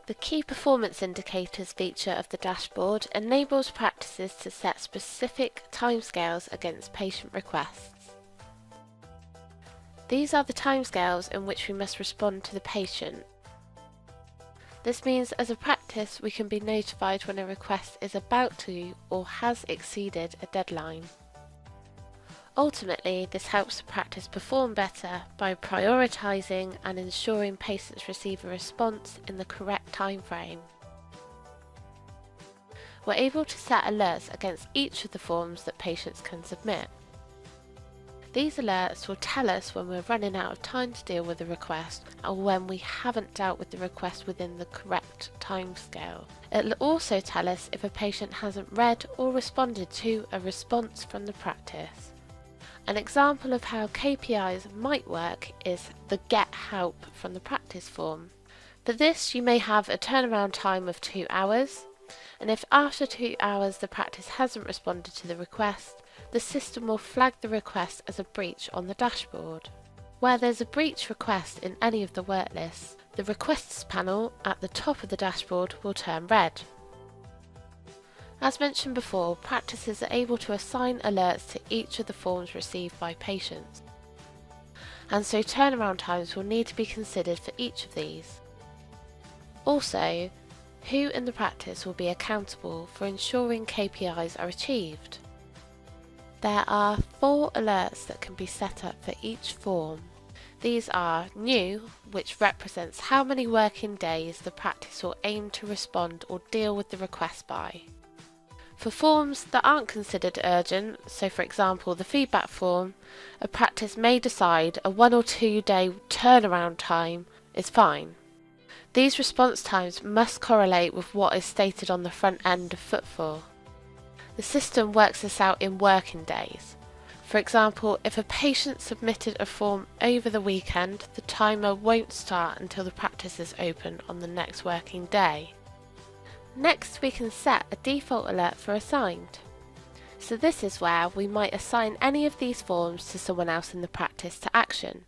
The Key Performance Indicators feature of the dashboard enables practices to set specific timescales against patient requests. These are the timescales in which we must respond to the patient. This means as a practice we can be notified when a request is about to or has exceeded a deadline. Ultimately, this helps the practice perform better by prioritising and ensuring patients receive a response in the correct time frame. We're able to set alerts against each of the forms that patients can submit. These alerts will tell us when we're running out of time to deal with a request or when we haven't dealt with the request within the correct timescale. It'll also tell us if a patient hasn't read or responded to a response from the practice. An example of how KPIs might work is the Get Help from the practice form. For this, you may have a turnaround time of 2 hours, and if after 2 hours the practice hasn't responded to the request, the system will flag the request as a breach on the dashboard. Where there's a breach request in any of the work lists, the Requests panel at the top of the dashboard will turn red. As mentioned before, practices are able to assign alerts to each of the forms received by patients, and so turnaround times will need to be considered for each of these. Also, who in the practice will be accountable for ensuring KPIs are achieved? There are 4 alerts that can be set up for each form. These are New, which represents how many working days the practice will aim to respond or deal with the request by. For forms that aren't considered urgent, so for example the feedback form, a practice may decide a 1 or 2 day turnaround time is fine. These response times must correlate with what is stated on the front end of footfall. The system works this out in working days. For example, if a patient submitted a form over the weekend, the timer won't start until the practice is open on the next working day. Next, we can set a default alert for assigned. So this is where we might assign any of these forms to someone else in the practice to action,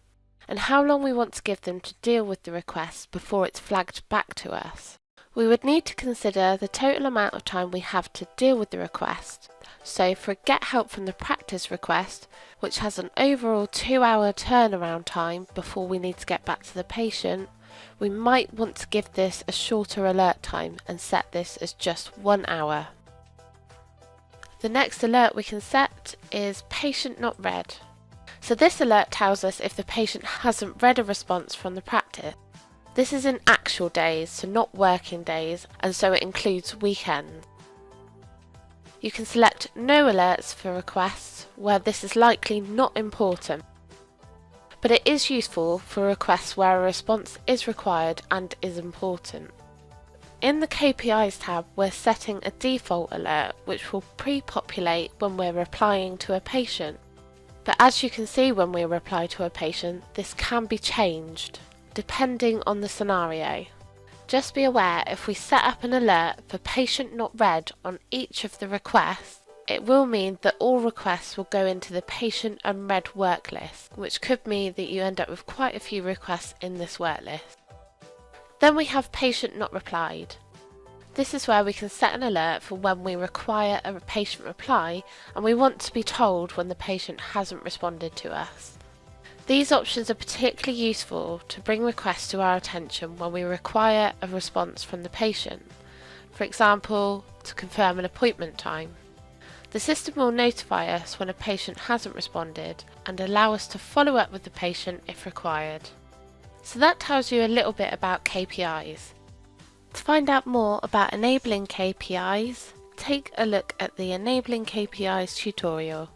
and how long we want to give them to deal with the request before it's flagged back to us. We would need to consider the total amount of time we have to deal with the request. So for a Get Help from the practice request, which has an overall 2-hour turnaround time before we need to get back to the patient, we might want to give this a shorter alert time and set this as just 1 hour. The next alert we can set is Patient Not Read. So this alert tells us if the patient hasn't read a response from the practice. This is in actual days, so not working days, and so it includes weekends. You can select no alerts for requests where this is likely not important, but it is useful for requests where a response is required and is important. In the KPIs tab, we're setting a default alert which will pre-populate when we're replying to a patient. But as you can see when we reply to a patient, this can be changed depending on the scenario. Just be aware if we set up an alert for Patient Not Read on each of the requests, it will mean that all requests will go into the Patient Unread work list, which could mean that you end up with quite a few requests in this work list. Then we have Patient Not Replied. This is where we can set an alert for when we require a patient reply and we want to be told when the patient hasn't responded to us. These options are particularly useful to bring requests to our attention when we require a response from the patient, for example, to confirm an appointment time. The system will notify us when a patient hasn't responded and allow us to follow up with the patient if required. So that tells you a little bit about KPIs. To find out more about enabling KPIs, take a look at the Enabling KPIs tutorial.